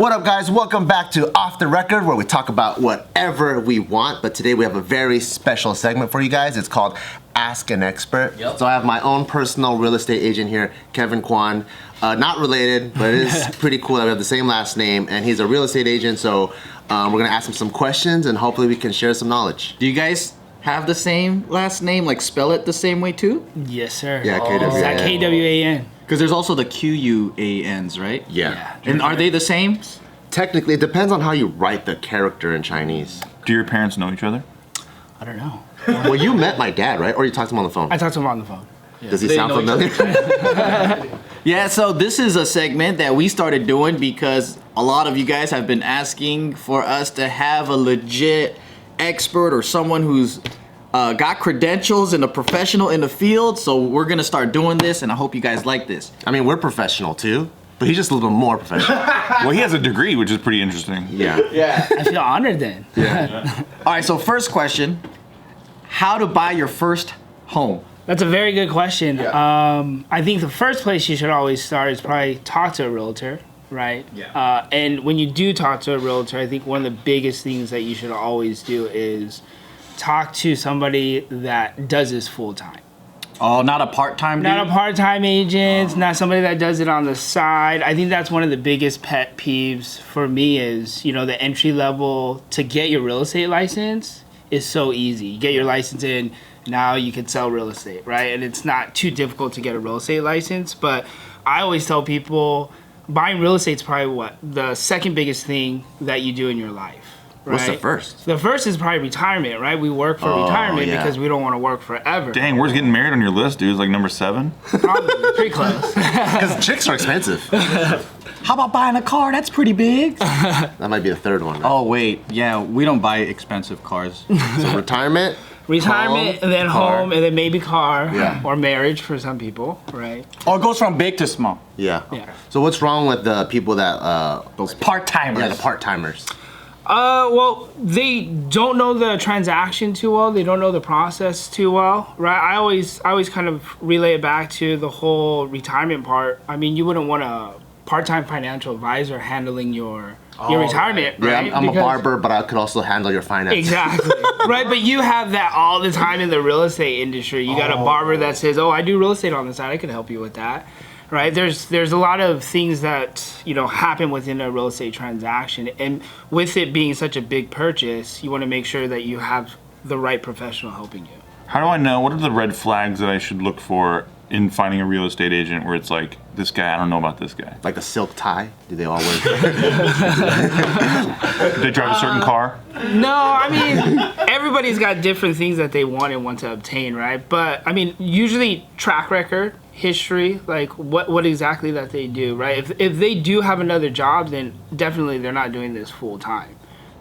What up, guys? Welcome back to Off the Record, where we talk about whatever we want. But today we have a very special segment for you guys. It's called Ask an Expert. Yep. So I have my own personal real estate agent here, Kevin Kwan. Not related, but it is pretty cool that we have the same last name, and he's a real estate agent. So we're gonna ask him some questions, and hopefully we can share some knowledge. Do you guys have the same last name? Like spell it the same way too? Yes, sir. Yeah, K-W-A-N. Is that K-W-A-N? Because there's also the Q-U-A-N's, right? Yeah. And are they the same? Technically, it depends on how you write the character in Chinese. Do your parents know each other? I don't know. Well, you met my dad, right? Or you talked to him on the phone? I talked to him on the phone. Yeah. Does he sound familiar? Yeah, so this is a segment that we started doing because a lot of you guys have been asking for us to have a legit expert or someone who's got credentials and a professional in the field. So we're gonna start doing this, and I hope you guys like this. I mean, we're professional too, but he's just a little more professional. Well, he has a degree, which is pretty interesting. Yeah. I feel honored then. Yeah. All right, so first question, how to buy your first home? That's a very good question. I think the first place you should always start is probably talk to a realtor, right? Yeah. And when you do talk to a realtor, I think one of the biggest things that you should always do is talk to somebody that does this full time. Oh, not a part-time dude? Not a part-time agent, not somebody that does it on the side. I think that's one of the biggest pet peeves for me is, you know, the entry level to get your real estate license is so easy. You get your license in, now you can sell real estate, right? And it's not too difficult to get a real estate license, but I always tell people buying real estate is probably the second biggest thing that you do in your life. Right? What's the first? The first is probably retirement, right? We work for retirement because we don't want to work forever. Dang, where's getting married on your list, dude? It's like number 7. Probably, pretty close. Because chicks are expensive. How about buying a car? That's pretty big. That might be the third one. Right? Oh, wait. Yeah, we don't buy expensive cars. So retirement, retirement, home, and then car. home, and then maybe car, Yeah. or marriage for some people, right? Or it goes from big to small. Yeah. Yeah. So what's wrong with the people that Those part-timers. yeah, the part-timers? Well, they don't know the transaction too well. They don't know the process too well, right? I always kind of relay it back to the whole retirement part. I mean, you wouldn't want a part-time financial advisor handling your retirement, right? Yeah, I'm a Because- barber, but I could also handle your finances. Exactly. Right, but you have that all the time in the real estate industry. You got a barber that says, "Oh, I do real estate on the side. I can help you with that." Right? There's a lot of things that, you know, happen within a real estate transaction, and with it being such a big purchase, you want to make sure that you have the right professional helping you. How do I know? What are the red flags that I should look for in finding a real estate agent where it's like, this guy, I don't know about this guy? Like a silk tie? Do they all wear? Do they drive a certain car? No, I mean, everybody's got different things that they want and want to obtain, right? But, I mean, usually track record, history, like what exactly that they do, right? If they do have another job, then definitely they're not doing this full time.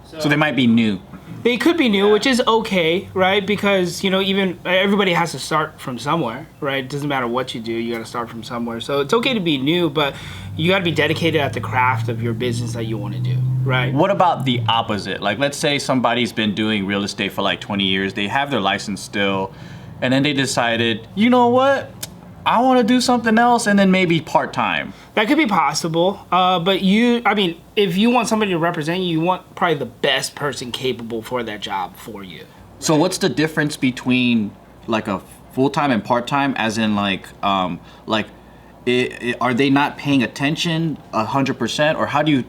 So they might be new. They could be new, which is okay, right? Because, you know, even everybody has to start from somewhere, right? It doesn't matter what you do, you got to start from somewhere. So it's okay to be new, but you got to be dedicated at the craft of your business that you want to do, right? What about the opposite? Like, let's say somebody's been doing real estate for like 20 years. They have their license still, and then they decided, you know what? I want to do something else, and then maybe part-time. That could be possible, but if you want somebody to represent you, you want probably the best person capable for that job for you. So what's the difference between like a full-time and part-time, as in are they not paying attention 100%, or how do you,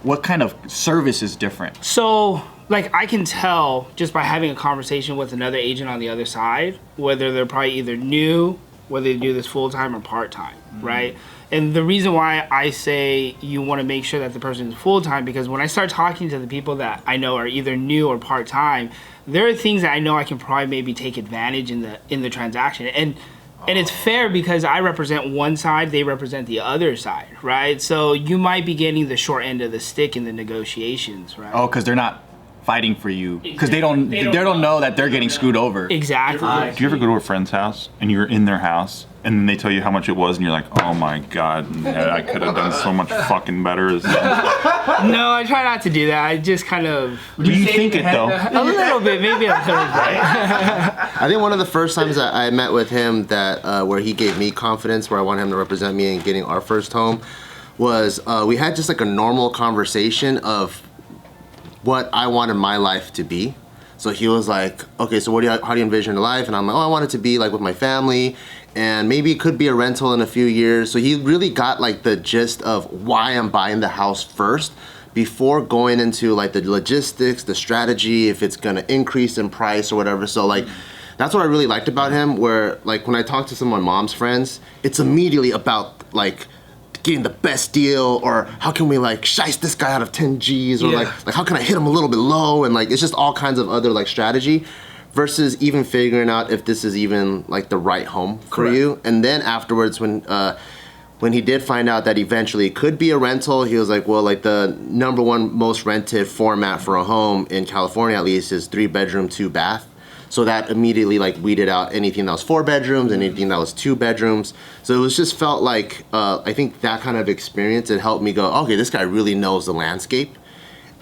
what kind of service is different? So, like, I can tell just by having a conversation with another agent on the other side, whether they're probably either new, whether they do this full-time or part-time, right? And the reason why I say you want to make sure that the person is full-time, because when I start talking to the people that I know are either new or part-time, there are things that I know I can probably maybe take advantage in the transaction. And it's fair because I represent one side, they represent the other side, right? So you might be getting the short end of the stick in the negotiations, right? Oh, because they're not fighting for you, because they don't know that they're getting screwed over. Exactly. Do you ever go to a friend's house and you're in their house and then they tell you how much it was and you're like, oh my God, I could have done so much fucking better. No, I try not to do that. I just kind of... Do you think it though? A little bit, maybe a little bit. I think one of the first times that I met with him that where he gave me confidence, where I wanted him to represent me in getting our first home, was we had just like a normal conversation of what I wanted my life to be. So he was like, okay, so how do you envision your life? And I'm like, oh, I want it to be like with my family, and maybe it could be a rental in a few years. So he really got like the gist of why I'm buying the house first before going into like the logistics, the strategy, if it's gonna increase in price or whatever. So like, that's what I really liked about him, where like when I talk to some of my mom's friends, it's immediately about like getting the best deal, or how can we like shice this guy out of 10 G's, or like how can I hit him a little bit low, and like it's just all kinds of other like strategy versus even figuring out if this is even like the right home for you. And then afterwards, when he did find out that eventually it could be a rental, he was like, well, like the number one most rented format for a home in California at least is 3-bedroom, 2-bath. So that immediately like weeded out anything that was 4 bedrooms and anything that was 2 bedrooms. So it was just felt like, I think that kind of experience, it helped me go, okay, this guy really knows the landscape,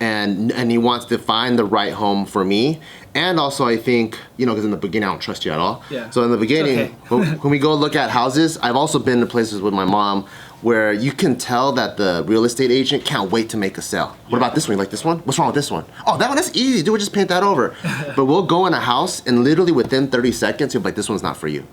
and he wants to find the right home for me. And also I think, you know, because in the beginning I don't trust you at all. Yeah. So in the beginning, when we go look at houses, I've also been to places with my mom where you can tell that the real estate agent can't wait to make a sale. What about this one? You like this one? What's wrong with this one? Oh, that one, that's easy. Dude, we'll just paint that over. But we'll go in a house and literally within 30 seconds, he'll be like, this one's not for you.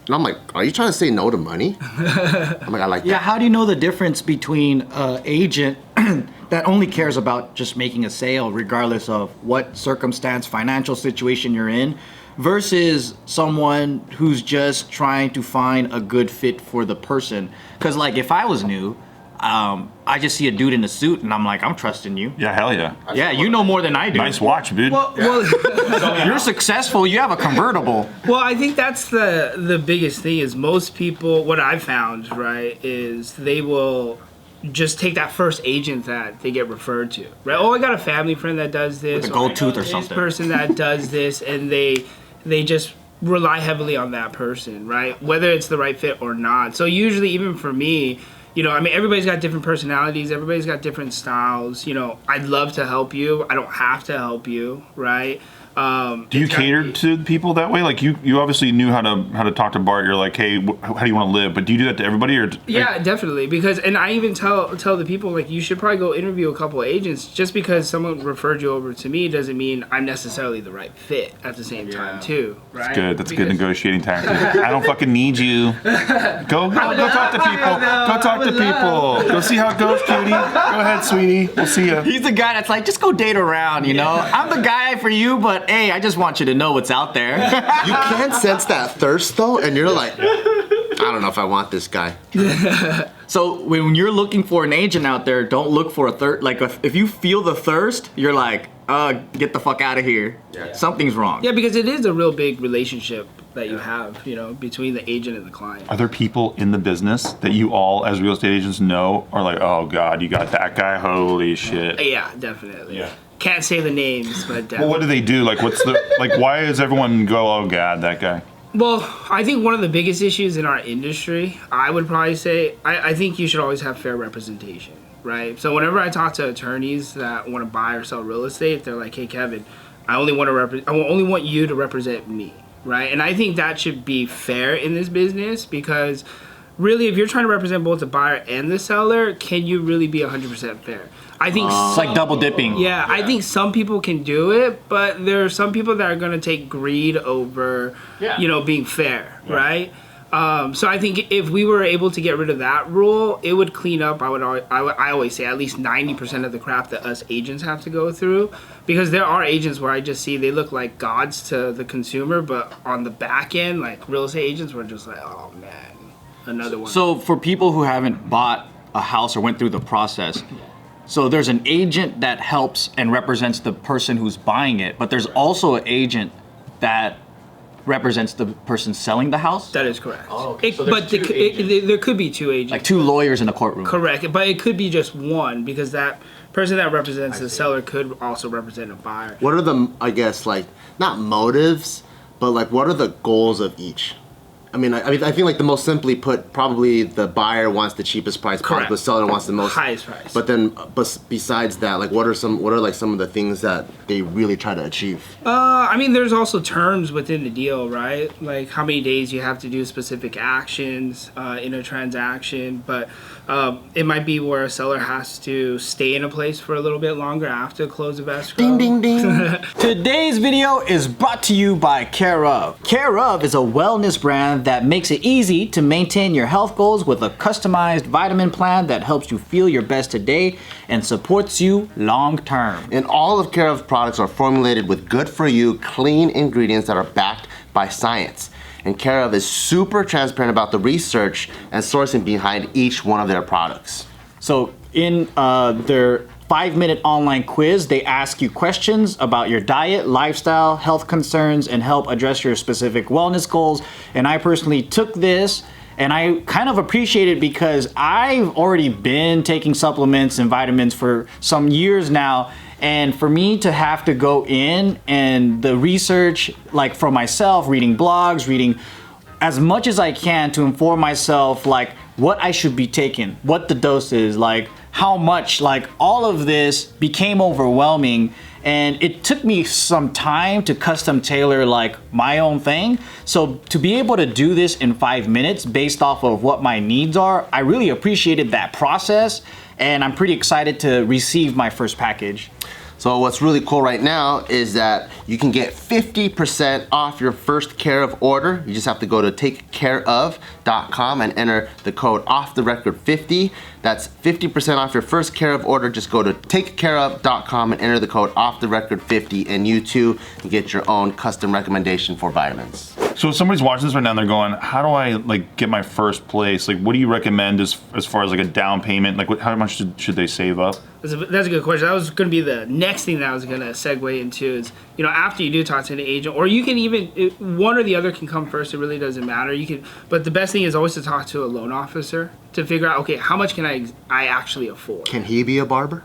And I'm like, are you trying to say no to money? I'm like, I like that. Yeah, how do you know the difference between an agent that only cares about just making a sale regardless of what circumstance, financial situation you're in, versus someone who's just trying to find a good fit for the person? Because like if I was new, I just see a dude in a suit and I'm like, I'm trusting you. Yeah, hell yeah. Yeah, you know more than I do. Nice watch, dude. Well, You're successful, you have a convertible. well, I think that's the biggest thing is most people, what I've found, right, is they will just take that first agent that they get referred to, right? Oh, I got a family friend that does this. With a gold I know tooth or this something. person that does this, and they just rely heavily on that person, right? Whether it's the right fit or not. So usually, even for me, you know, I mean, everybody's got different personalities. Everybody's got different styles. You know, I'd love to help you. I don't have to help you, right? Do you cater to people that way? Like you obviously knew how to talk to Bart. You're like, hey, how do you want to live? But do you do that to everybody, or? Yeah, definitely. Because, and I even tell the people, like, you should probably go interview a couple of agents. Just because someone referred you over to me doesn't mean I'm necessarily the right fit at the same time too. Right? That's good. That's a good negotiating tactic. I don't fucking need you. Go talk to people. Go talk to people. Go see how it goes, cutie. Go ahead, sweetie. We'll see ya. He's the guy that's like, just go date around, you know? I'm the guy for you, but hey, I just want you to know what's out there. You can sense that thirst though, and you're like, I don't know if I want this guy. So when you're looking for an agent out there, don't look for a thirst. Like if you feel the thirst, you're like, get the fuck out of here. Yeah. Something's wrong. Yeah, because it is a real big relationship that you have, you know, between the agent and the client. Are there people in the business that you all, as real estate agents, know are like, oh God, you got that guy? Holy shit. Yeah, definitely. Yeah. Can't say the names, but well, what do they do? Like, what's the like? Why does everyone go, oh God, that guy? Well, I think one of the biggest issues in our industry, I would probably say, I think you should always have fair representation, right? So whenever I talk to attorneys that want to buy or sell real estate, they're like, hey, Kevin, I only want you to represent me, right? And I think that should be fair in this business, because really, if you're trying to represent both the buyer and the seller, can you really be 100% fair? I think it's like double dipping. Yeah, I think some people can do it, but there are some people that are going to take greed over, you know, being fair, right? So I think if we were able to get rid of that rule, it would clean up. I always say at least 90% of the crap that us agents have to go through, because there are agents where I just see they look like gods to the consumer, but on the back end, like real estate agents, were just like, oh man, another one. So for people who haven't bought a house or went through the process, so there's an agent that helps and represents the person who's buying it, but there's also an agent that represents the person selling the house? That is correct. Oh, okay. So but there could be two agents. Like two lawyers in a courtroom. Correct, but it could be just one, because that person that represents the seller could also represent a buyer. What are the, I guess, like, not motives, but like what are the goals of each? I think like the most simply put, probably the buyer wants the cheapest price product, Correct. the seller wants the most highest price. But then, besides that, like what are like some of the things that they really try to achieve? I mean, there's also terms within the deal, right? Like how many days you have to do specific actions in a transaction, but it might be where a seller has to stay in a place for a little bit longer after close of escrow. Ding ding ding. Today's video is brought to you by Care Of. Care Of is a wellness brand that makes it easy to maintain your health goals with a customized vitamin plan that helps you feel your best today and supports you long term. And all of Care of products are formulated with good for you, clean ingredients that are backed by science. And Care of is super transparent about the research and sourcing behind each one of their products. So in their 5-minute online quiz, they ask you questions about your diet, lifestyle, health concerns, and help address your specific wellness goals. And I personally took this and I kind of appreciate it because I've already been taking supplements and vitamins for some years now. And for me to have to go in and the research, like for myself, reading blogs, reading as much as I can to inform myself, like what I should be taking, what the dose is, like how much, like all of this became overwhelming. And it took me some time to custom tailor like my own thing. So to be able to do this in 5 minutes based off of what my needs are, I really appreciated that process. And I'm pretty excited to receive my first package. So what's really cool right now is that you can get 50% off your first Care of order. You just have to go to takecareof.com and enter the code offtherecord50. That's 50% off your first Care of order. Just go to takecareof.com and enter the code offtherecord50, and you too can get your own custom recommendation for vitamins. So if somebody's watching this right now and they're going, how do I like get my first place? Like, what do you recommend as far as like a down payment? Like, how much should they save up? That's a good question. That was going to be the next thing that I was going to segue into is, after you do talk to an agent, or you can even, one or the other can come first. It really doesn't matter. But the best thing is always to talk to a loan officer to figure out, okay, how much can I actually afford? Can he be a barber?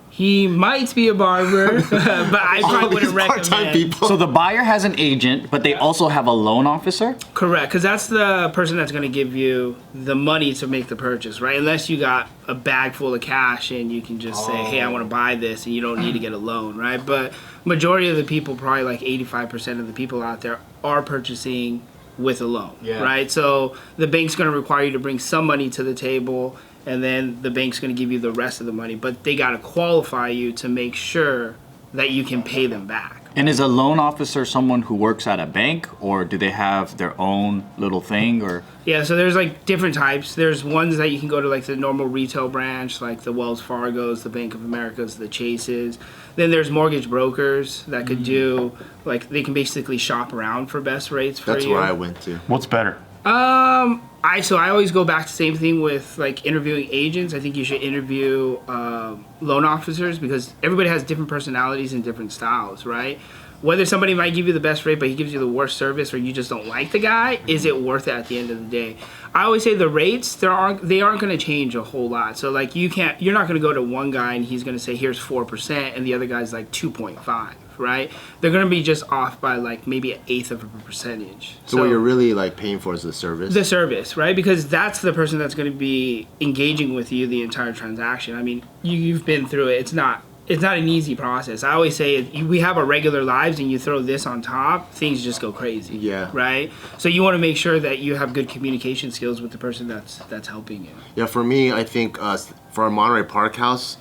He might be a barber, but I probably wouldn't recommend. People. So the buyer has an agent, but they also have a loan officer? Correct, because that's the person that's going to give you the money to make the purchase, right? Unless you got a bag full of cash and you can just say, hey, I want to buy this, and you don't need to get a loan, right? But majority of the people, probably like 85% of the people out there are purchasing with a loan, right? So the bank's going to require you to bring some money to the table, and then the bank's going to give you the rest of the money. But they got to qualify you to make sure that you can pay them back. And is a loan officer someone who works at a bank, or do they have their own little thing? Or yeah, so there's like different types. There's ones that you can go to like the normal retail branch, like the Wells Fargo's, the Bank of America's, the Chase's. Then there's mortgage brokers that could do, like they can basically shop around for best rates for you. That's where I went to. What's better? I always go back to the same thing with like interviewing agents. I think you should interview loan officers because everybody has different personalities and different styles, right? Whether somebody might give you the best rate but he gives you the worst service, or you just don't like the guy, is it worth it at the end of the day? I always say the rates they aren't going to change a whole lot. So like you're not going to go to one guy and he's going to say here's 4% and the other guy's like 2.5. Right? They're going to be just off by like maybe 1/8 of a percentage. So what you're really like paying for is the service? The service, right? Because that's the person that's going to be engaging with you the entire transaction. I mean, you've been through it. It's not an easy process. I always say we have our regular lives and you throw this on top, things just go crazy. Yeah. Right? So you want to make sure that you have good communication skills with the person that's helping you. Yeah, for me, I think for our Monterey Park house,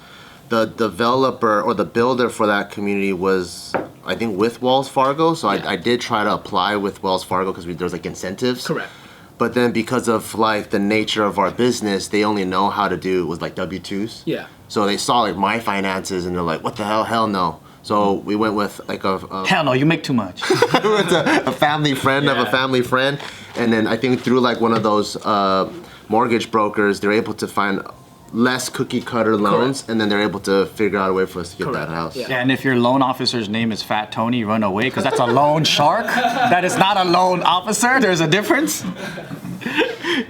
the developer or the builder for that community was, I think, with Wells Fargo. So I did try to apply with Wells Fargo because there's like incentives. Correct. But then because of like the nature of our business, they only know how to do was like W-2s. Yeah. So they saw like my finances and they're like, what the hell? Hell no. So we went with like hell no, you make too much. We went to a family friend of a family friend. And then I think through like one of those mortgage brokers, they're able to find less cookie cutter loans. Correct. And then they're able to figure out a way for us to get that house. Yeah, and if your loan officer's name is Fat Tony, run away because that's a loan shark. That is not a loan officer. There's a difference.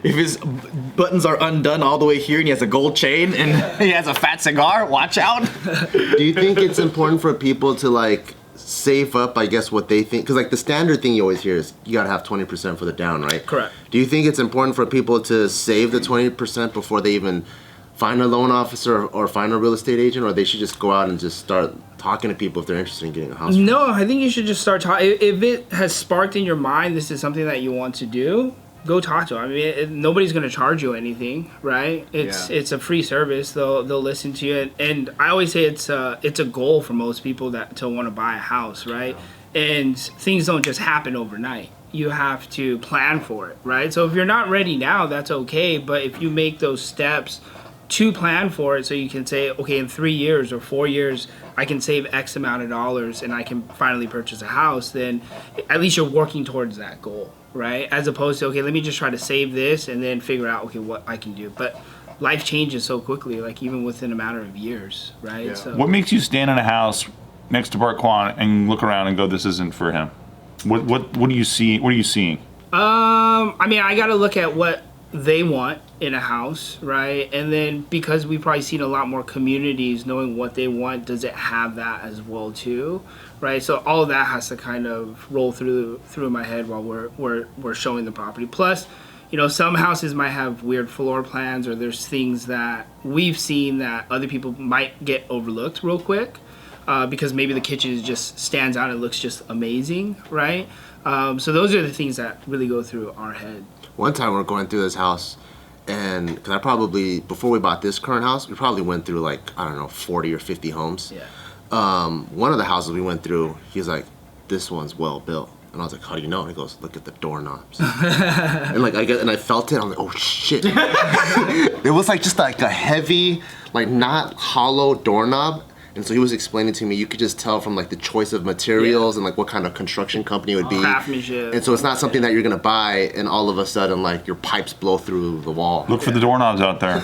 If his buttons are undone all the way here and he has a gold chain and he has a fat cigar, watch out. Do you think it's important for people to like save up, I guess, what they think? Because like the standard thing you always hear is you gotta have 20% for the down, right? Correct. Do you think it's important for people to save the 20% before they even find a loan officer or find a real estate agent, or they should just go out and just start talking to people if they're interested in getting a house? No, I think you should just start talking. If it has sparked in your mind this is something that you want to do, go talk to them. I mean, nobody's going to charge you anything, right? It's a free service. They'll listen to you, and I always say it's a goal for most people that to want to buy a house, right? And things don't just happen overnight. You have to plan for it, right? So if you're not ready now, that's okay. But if you make those steps to plan for it, so you can say, okay, in 3 years or 4 years, I can save X amount of dollars and I can finally purchase a house, then at least you're working towards that goal, right? As opposed to, okay, let me just try to save this and then figure out, okay, what I can do. But life changes so quickly, like even within a matter of years, right? Yeah. So, What makes you stand in a house next to Bart Kwan and look around and go, "This isn't for him"? What do you see? What are you seeing? I mean, I got to look at what they want in a house, right? And then because we've probably seen a lot more communities knowing what they want, does it have that as well too, right? So all of that has to kind of roll through my head while we're showing the property. Plus, you know, some houses might have weird floor plans, or there's things that we've seen that other people might get overlooked real quick, because maybe the kitchen just stands out and looks just amazing, right? So those are the things that really go through our head. One time we were going through this house, and because I probably, before we bought this current house, we probably went through like, I don't know, 40 or 50 homes. Yeah. One of the houses we went through, he's like, "This one's well built." And I was like, "How do you know?" And he goes, "Look at the doorknobs." And like I felt it. I'm like, "Oh shit!" It was like just like a heavy, like not hollow doorknob. And so he was explaining to me, you could just tell from like the choice of materials and like what kind of construction company it would be. Craftsmanship. And so it's not something that you're gonna buy and all of a sudden like your pipes blow through the wall. Look for the doorknobs out there.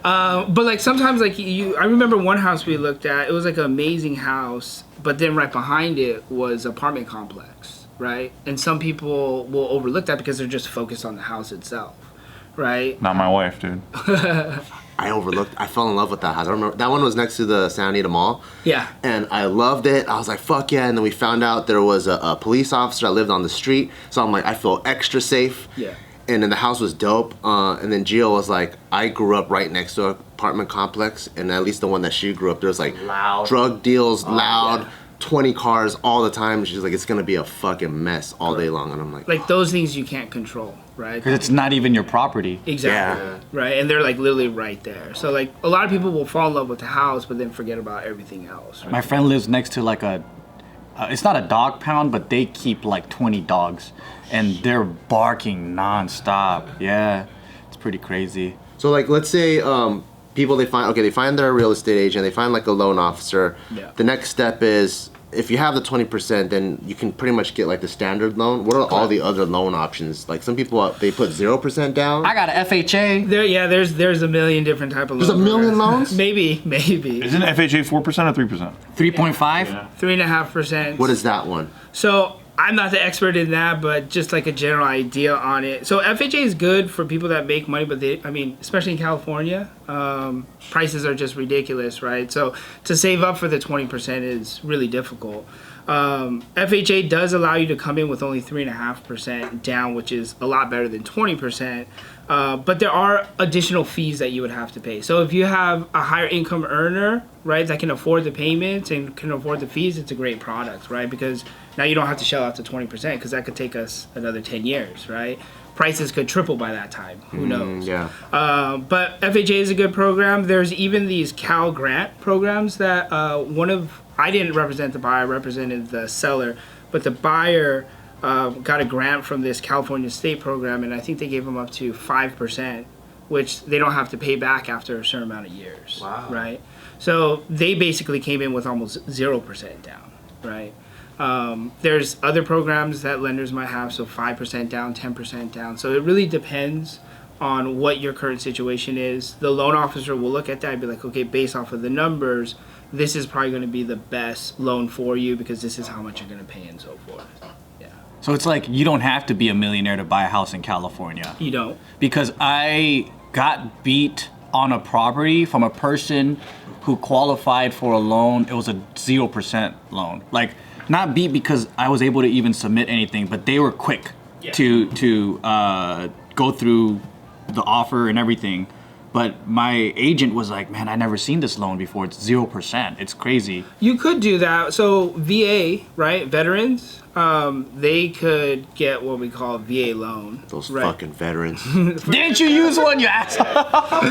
But like sometimes like I remember one house we looked at, it was like an amazing house, but then right behind it was apartment complex, right? And some people will overlook that because they're just focused on the house itself, right? Not my wife, dude. I fell in love with that house. I remember that one was next to the Santa Anita Mall. Yeah. And I loved it. I was like, fuck yeah. And then we found out there was a police officer that lived on the street. So I'm like, I feel extra safe. Yeah. And then the house was dope. And then Gio was like, I grew up right next to an apartment complex. And at least the one that she grew up, there was like Loud. drug deals, loud, yeah. 20 cars all the time. She's like, it's going to be a fucking mess all day long. And I'm like Those things you can't control, right? Because it's not even your property. Exactly. Yeah. Right. And they're like literally right there. So like a lot of people will fall in love with the house, but then forget about everything else. Right? My friend lives next to like it's not a dog pound, but they keep like 20 dogs, and they're barking nonstop. Yeah, it's pretty crazy. So like, let's say people they find their real estate agent, they find like a loan officer. Yeah. The next step is if you have the 20%, then you can pretty much get like the standard loan. What are all the other loan options? Like some people they put 0% down. I got an FHA. There's a million different type of loans. There's a million loans? Maybe. Isn't FHA 4% or 3%? 3.5. 3.5%. What is that one? So I'm not the expert in that, but just like a general idea on it. So FHA is good for people that make money, but especially in California, prices are just ridiculous, right? So to save up for the 20% is really difficult. FHA does allow you to come in with only 3.5% down, which is a lot better than 20%. But there are additional fees that you would have to pay. So if you have a higher income earner, right, that can afford the payments and can afford the fees, it's a great product, right? Because now you don't have to shell out to 20% because that could take us another 10 years, right? Prices could triple by that time. Who knows? Yeah. But FHA is a good program. There's even these Cal Grant programs that I didn't represent the buyer, I represented the seller, but the buyer got a grant from this California state program, and I think they gave them up to 5%, which they don't have to pay back after a certain amount of years. Wow. Right? So they basically came in with almost 0% down, right? There's other programs that lenders might have, so 5% down, 10% down. So it really depends on what your current situation is. The loan officer will look at that and be like, okay, based off of the numbers, this is probably going to be the best loan for you because this is how much you're going to pay and so forth. Yeah. So it's like you don't have to be a millionaire to buy a house in California. You don't. Because I got beat on a property from a person who qualified for a loan. It was a 0% loan. Like, not beat because I was able to even submit anything, but they were quick to go through the offer and everything. But my agent was like, man, I never seen this loan before. It's 0%. It's crazy. You could do that. So VA, right? Veterans, they could get what we call a VA loan. Those right? fucking veterans. Didn't you use one, you asshole?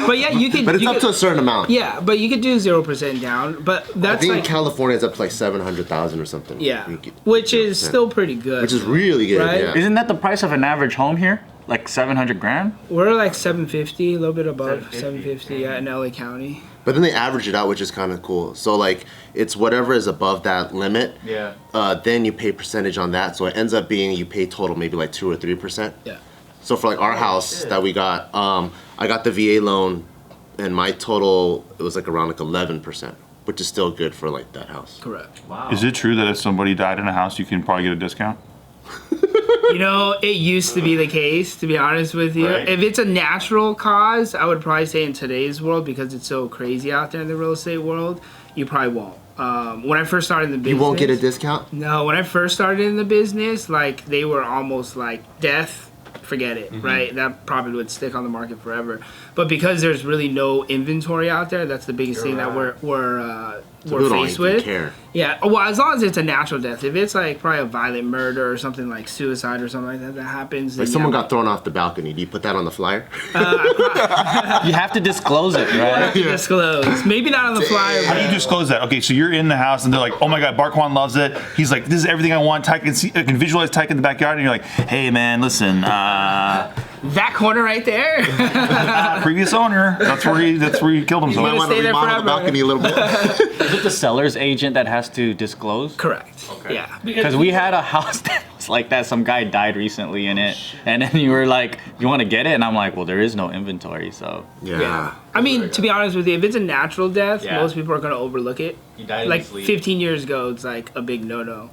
But yeah, you could. But it's you up could, to a certain amount. Yeah, but you could do 0% down. But I that's think like in California it's up to like 700,000 or something. yeah, You get which is 0%. still pretty good. Which is really good. Right? Yeah. Isn't that the price of an average home here? Like 700 grand? We're like 750, a little bit above 750 yeah, in LA County. But then they average it out, which is kind of cool. So like it's whatever is above that limit. Yeah. Then you pay percentage on that, so it ends up being you pay total maybe like 2 or 3%. Yeah. So for like our house that we got, I got the VA loan, and my total it was like around like 11%, which is still good for like that house. Correct. Is it true that if somebody died in a house, you can probably get a discount? You know, it used to be the case, to be honest with you. Right. If it's a natural cause, I would probably say in today's world, because it's so crazy out there in the real estate world, you probably won't. When I first started in the business... You won't get a discount? No, when I first started in the business, like, they were almost like death, forget it, right? That probably would stick on the market forever. But because there's really no inventory out there, that's the biggest thing that we're people don't faced even with. care. Yeah, well, as long as it's a natural death. If it's like probably a violent murder or something like suicide or something like that that happens, then Like someone got thrown off the balcony. Do you put that on the flyer? You have to disclose it, right? disclose. Maybe not on the flyer. How do you disclose that? Okay, so you're in the house and they're like, oh my God, Bart Kwan loves it. He's like, this is everything I want. I can visualize Tyke in the backyard. And you're like, hey man, listen, That corner right there. previous owner, that's where he killed himself. I want to stay there remodel the forever. balcony a little bit. Is it the seller's agent that has to disclose? Correct. Okay. Yeah. Because we had a house that was like that. Some guy died recently in it. And then you were like, you want to get it? And I'm like, well, there is no inventory, so. Yeah. I mean, to be honest with you, if it's a natural death, Yeah. most people are going to overlook it. You died in like sleep. 15 years ago, it's like a big no-no.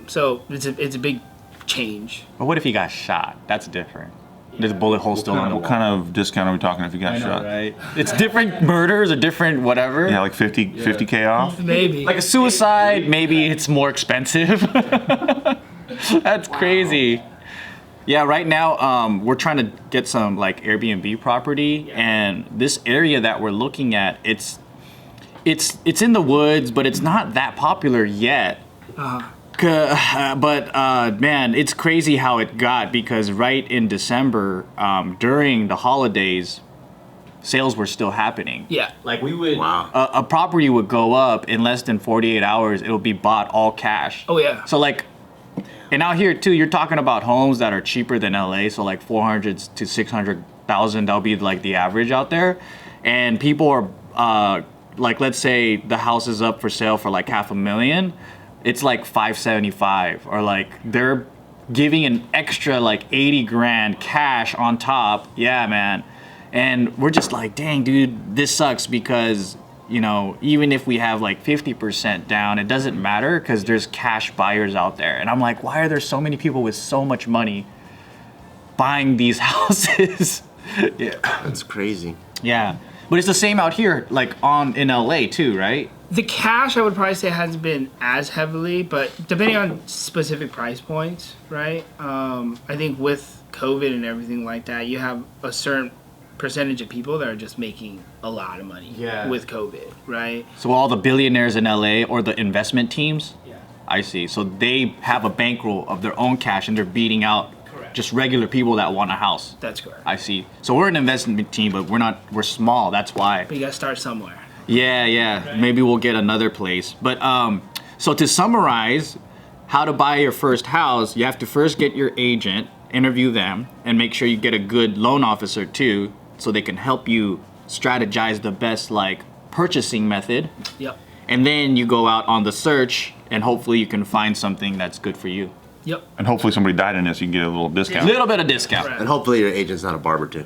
So it's a big change. But what if he got shot? That's different. There's a bullet hole still on the What wall. kind of discount are we talking if you got shot? Right? It's different murders or different whatever. Yeah, like 50K off? Maybe. Like a suicide, maybe it's more expensive. That's crazy. Yeah, right now we're trying to get some like Airbnb property, and this area that we're looking at, it's in the woods, but it's not that popular yet. But man, it's crazy how it got, because right in December, during the holidays, sales were still happening. Yeah. Like we would, Wow. a property would go up in less than 48 hours. It'll be bought all cash. Oh, yeah. So like, and out here too, you're talking about homes that are cheaper than LA. So like 400 to 600,000, that'll be like the average out there. And people are like, let's say the house is up for sale for like $500,000. It's like 575, or like they're giving an extra like 80 grand cash on top. Yeah, man. And we're just like, dang, dude, this sucks, because, you know, even if we have like 50% down, it doesn't matter because there's cash buyers out there. And I'm like, why are there so many people with so much money buying these houses? Yeah. That's crazy. Yeah. But it's the same out here, like in LA too, right? The cash, I would probably say, hasn't been as heavily, but depending on specific price points, right? I think with COVID and everything like that, you have a certain percentage of people that are just making a lot of money with COVID, right? So all the billionaires in LA or the investment teams? Yeah. I see. So they have a bankroll of their own cash and they're beating out just regular people that want a house. That's correct. I see. So we're an investment team, but we're small. That's why. But you gotta start somewhere. Yeah. Right. Maybe we'll get another place. But so to summarize, how to buy your first house, you have to first get your agent, interview them, and make sure you get a good loan officer too, so they can help you strategize the best like purchasing method. Yep. And then you go out on the search, and hopefully you can find something that's good for you. Yep. And hopefully somebody died in this, you can get a little discount. A little bit of discount. Right. And hopefully your agent's not a barber too.